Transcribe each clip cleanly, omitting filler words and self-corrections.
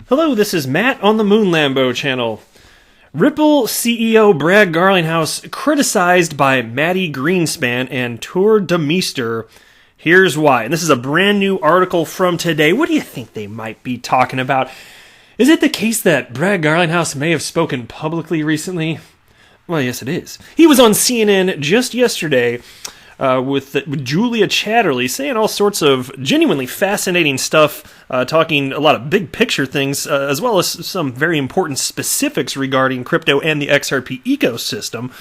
Hello, this is Matt on the Moon Lambo channel. Ripple CEO Brad Garlinghouse criticized by Maddie Greenspan and Tour de Meester. Here's why. And this is a brand new article from today. What do you think they might be talking about? Is it the case that Brad Garlinghouse may have spoken publicly recently? Well, yes, it is. He was on CNN just yesterday with Julia Chatterley saying all sorts of genuinely fascinating stuff, talking a lot of big picture things, as well as some very important specifics regarding crypto and the XRP ecosystem.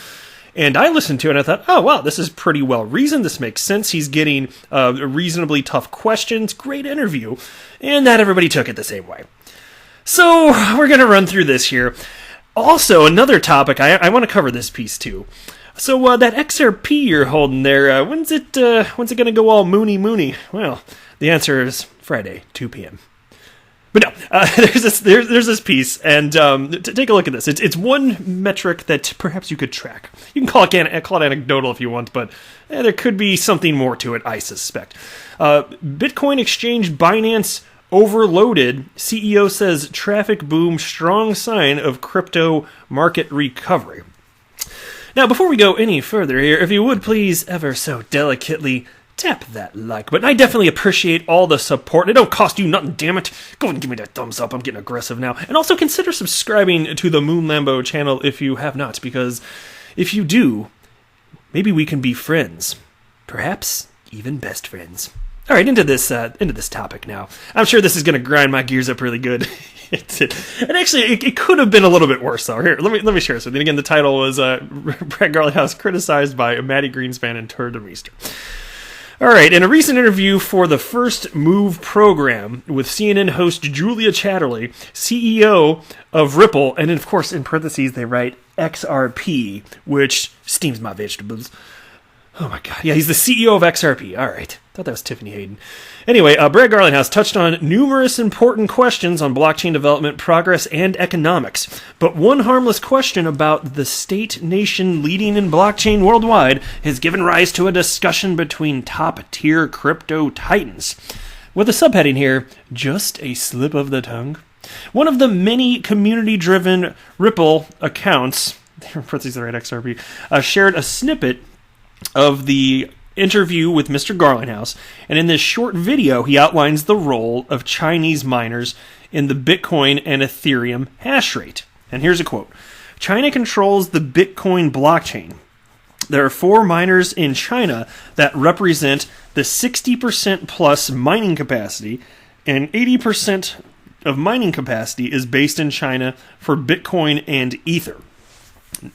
And I listened to it and I thought, oh, wow, this is pretty well reasoned. This makes sense. He's getting reasonably tough questions. Great interview. And not everybody took it the same way. So we're going to run through this here. Also, another topic, I want to cover this piece too. So that XRP you're holding there, when's it going to go all moony? Well, the answer is Friday, 2 p.m. But no, there's this piece, and take a look at this. It's one metric that perhaps you could track. You can call it anecdotal if you want, but there could be something more to it, I suspect. Bitcoin exchange Binance overloaded. CEO says traffic boom, strong sign of crypto market recovery. Now, before we go any further here, if you would please ever so delicately tap that like button. I definitely appreciate all the support. It don't cost you nothing, damn it. Go ahead and give me that thumbs up. I'm getting aggressive now. And also consider subscribing to the Moon Lambo channel if you have not, because if you do, maybe we can be friends. Perhaps even best friends. All right, into this topic now. I'm sure this is going to grind my gears up really good. And actually, it could have been a little bit worse, though. Here, let me share something. Again, the title was Brad Garlinghouse criticized by Maddie Greenspan and Tour de Meester. All right, in a recent interview for the First Move program with CNN host Julia Chatterley, CEO of Ripple, and of course, in parentheses, they write XRP, which steams my vegetables. Oh my god. Yeah, he's the CEO of XRP. All right. Thought that was Tiffany Hayden. Anyway, Brad Garlinghouse touched on numerous important questions on blockchain development, progress, and economics. But one harmless question about the state nation leading in blockchain worldwide has given rise to a discussion between top-tier crypto titans. With a subheading here, just a slip of the tongue. One of the many community-driven Ripple accounts, XRP, shared a snippet of the interview with Mr. Garlinghouse, and in this short video, he outlines the role of Chinese miners in the Bitcoin and Ethereum hash rate. And here's a quote. China controls the Bitcoin blockchain. There are 4 miners in China that represent the 60% plus mining capacity, and 80% of mining capacity is based in China for Bitcoin and Ether.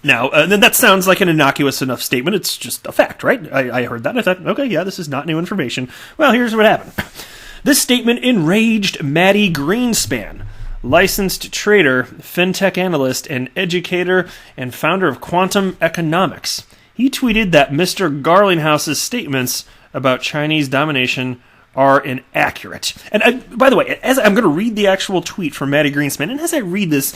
Now, then that sounds like an innocuous enough statement. It's just a fact, right? I heard that and I thought, okay, yeah, this is not new information. Well, here's what happened. This statement enraged Maddie Greenspan, licensed trader, fintech analyst, and educator, and founder of Quantum Economics. He tweeted that Mr. Garlinghouse's statements about Chinese domination are inaccurate. And by the way, as I'm going to read the actual tweet from Maddie Greenspan, and as I read this,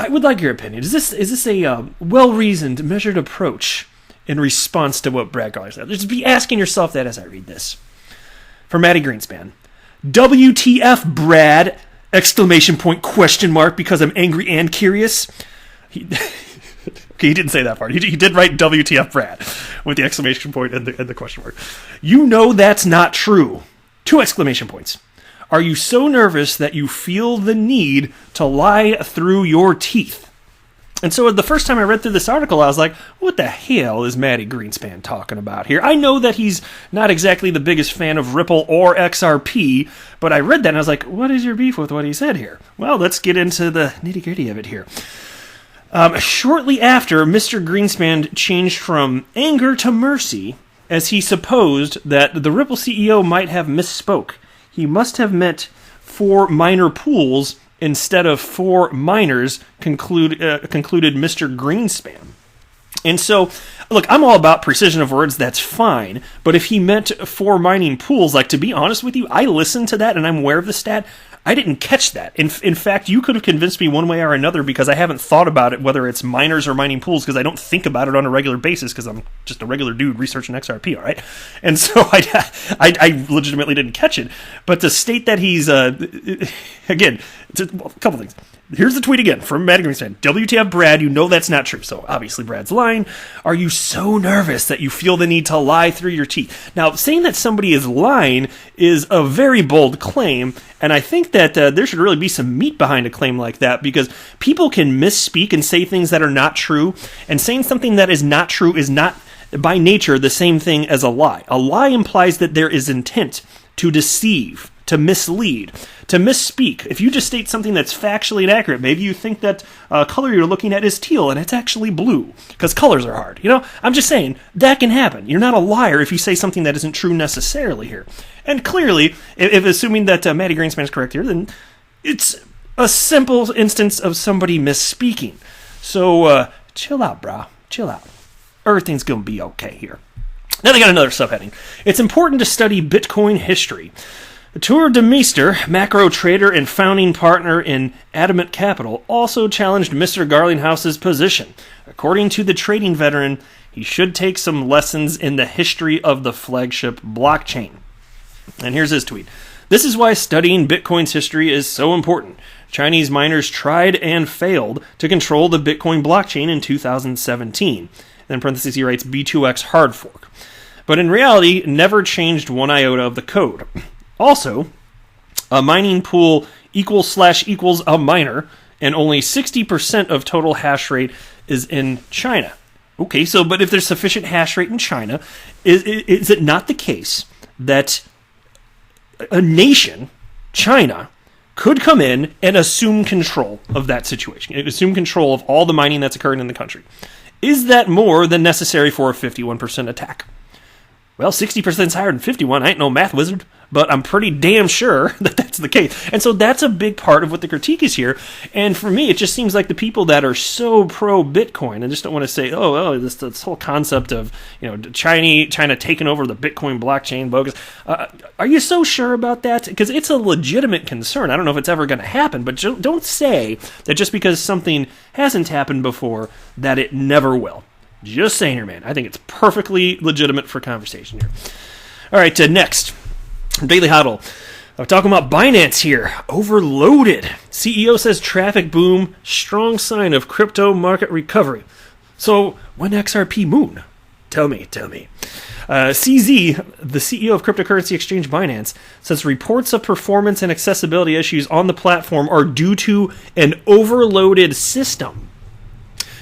I would like your opinion. Is this a well-reasoned, measured approach in response to what Brad Garlinghouse said? Just be asking yourself that as I read this. For Maddie Greenspan, WTF, Brad! Exclamation point, question mark, because I'm angry and curious. Okay, he didn't say that part. He did write WTF, Brad, with the exclamation point and the question mark. You know that's not true. 2 exclamation points. Are you so nervous that you feel the need to lie through your teeth? And so the first time I read through this article, I was like, what the hell is Maddie Greenspan talking about here? I know that he's not exactly the biggest fan of Ripple or XRP, but I read that and I was like, what is your beef with what he said here? Well, let's get into the nitty-gritty of it here. Shortly after, Mr. Greenspan changed from anger to mercy as he supposed that the Ripple CEO might have misspoke. He must have meant 4 miner pools instead of 4 miners, concluded Mr. Greenspan. And so, look, I'm all about precision of words, that's fine, but if he meant 4 mining pools, like, to be honest with you, I listened to that and I'm aware of the stat. I didn't catch that. In fact, you could have convinced me one way or another because I haven't thought about it, whether it's miners or mining pools, because I don't think about it on a regular basis because I'm just a regular dude researching XRP, all right? And so I legitimately didn't catch it. But to state that he's, again, Well, a couple things. Here's the tweet again from Matt Greenspan. WTF, Brad, you know that's not true. So obviously Brad's lying. Are you so nervous that you feel the need to lie through your teeth? Now, saying that somebody is lying is a very bold claim, and I think that there should really be some meat behind a claim like that, because people can misspeak and say things that are not true, and saying something that is not true is not, by nature, the same thing as a lie. A lie implies that there is intent to deceive, to mislead, to misspeak. If you just state something that's factually inaccurate, maybe you think that color you're looking at is teal and it's actually blue, because colors are hard. I'm just saying, that can happen. You're not a liar if you say something that isn't true necessarily here. And clearly, if assuming that Matty Greenspan is correct here, then it's a simple instance of somebody misspeaking. So, chill out, brah. Chill out. Everything's going to be okay here. Now they got another subheading. It's important to study Bitcoin history. Tour de Meester, macro trader and founding partner in Adamant Capital, also challenged Mr. Garlinghouse's position. According to the trading veteran, he should take some lessons in the history of the flagship blockchain. And here's his tweet. This is why studying Bitcoin's history is so important. Chinese miners tried and failed to control the Bitcoin blockchain in 2017. Then in parentheses he writes B2X hard fork. But in reality, never changed one iota of the code. Also, a mining pool equals a miner, and only 60% of total hash rate is in China. Okay, but if there's sufficient hash rate in China, is it not the case that a nation, China, could come in and assume control of that situation, assume control of all the mining that's occurring in the country? Is that more than necessary for a 51% attack? Well, 60% is higher than 51. I ain't no math wizard, but I'm pretty damn sure that that's the case. And so that's a big part of what the critique is here. And for me, it just seems like the people that are so pro-Bitcoin, I just don't want to say, this whole concept of, China taking over the Bitcoin blockchain bogus. Are you so sure about that? Because it's a legitimate concern. I don't know if it's ever going to happen, but don't say that just because something hasn't happened before, that it never will. Just saying here, man. I think it's perfectly legitimate for conversation here. All right, next. Daily Huddle. I'm talking about Binance here. Overloaded. CEO says traffic boom, strong sign of crypto market recovery. So, when XRP moon? Tell me. CZ, the CEO of cryptocurrency exchange Binance, says reports of performance and accessibility issues on the platform are due to an overloaded system.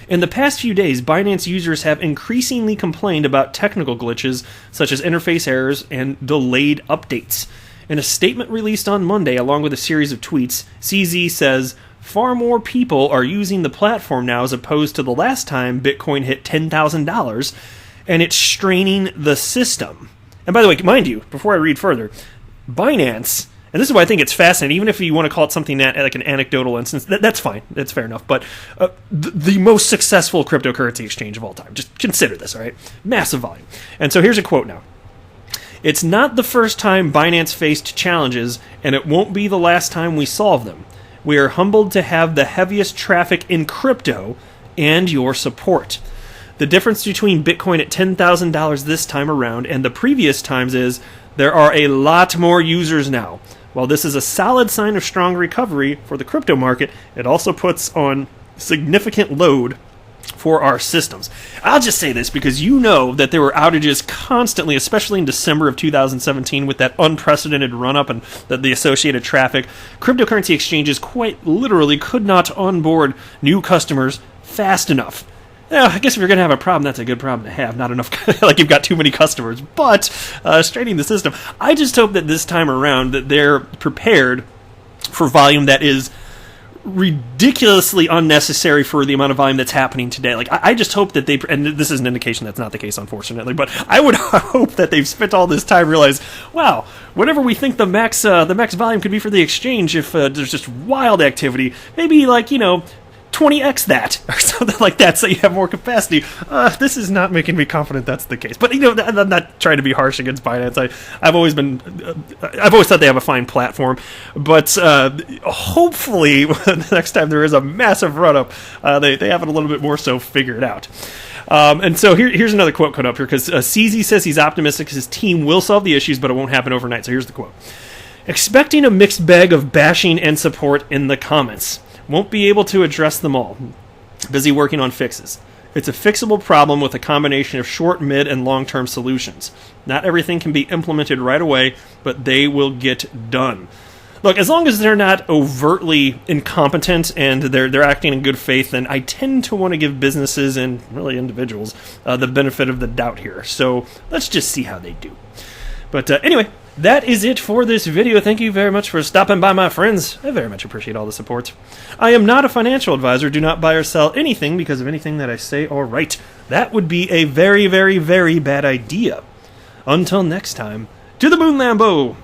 In the past few days, Binance users have increasingly complained about technical glitches, such as interface errors and delayed updates. In a statement released on Monday, along with a series of tweets, CZ says, far more people are using the platform now as opposed to the last time Bitcoin hit $10,000, and it's straining the system. And by the way, mind you, before I read further, Binance... And this is why I think it's fascinating, even if you want to call it something like an anecdotal instance, that's fine. That's fair enough. But the most successful cryptocurrency exchange of all time. Just consider this, all right? Massive volume. And so here's a quote now. It's not the first time Binance faced challenges, and it won't be the last time we solve them. We are humbled to have the heaviest traffic in crypto and your support. The difference between Bitcoin at $10,000 this time around and the previous times is there are a lot more users now. While this is a solid sign of strong recovery for the crypto market, it also puts on significant load for our systems. I'll just say this because you know that there were outages constantly, especially in December of 2017 with that unprecedented run-up and the associated traffic. Cryptocurrency exchanges quite literally could not onboard new customers fast enough. Yeah, I guess if you're going to have a problem, that's a good problem to have. Not enough, like you've got too many customers. But straining the system, I just hope that this time around that they're prepared for volume that is ridiculously unnecessary for the amount of volume that's happening today. Like I just hope that and this is an indication that's not the case, unfortunately, but I would hope that they've spent all this time realize, wow, whatever we think the max volume could be for the exchange, if there's just wild activity, maybe 20x that, or something like that, so you have more capacity. This is not making me confident that's the case. But, I'm not trying to be harsh against Binance. I've always thought they have a fine platform. But hopefully, the next time there is a massive run-up, they have it a little bit more so figured out. And so here's another quote coming up here, because CZ says he's optimistic his team will solve the issues, but it won't happen overnight. So here's the quote. Expecting a mixed bag of bashing and support in the comments. Won't be able to address them all. Busy working on fixes. It's a fixable problem with a combination of short, mid, and long-term solutions. Not everything can be implemented right away, but they will get done. Look, as long as they're not overtly incompetent and they're acting in good faith, then I tend to want to give businesses and really individuals the benefit of the doubt here. So let's just see how they do. But anyway, that is it for this video. Thank you very much for stopping by, my friends. I very much appreciate all the support. I am not a financial advisor. Do not buy or sell anything because of anything that I say or write. That would be a very, very, very bad idea. Until next time, to the moon, Lambo!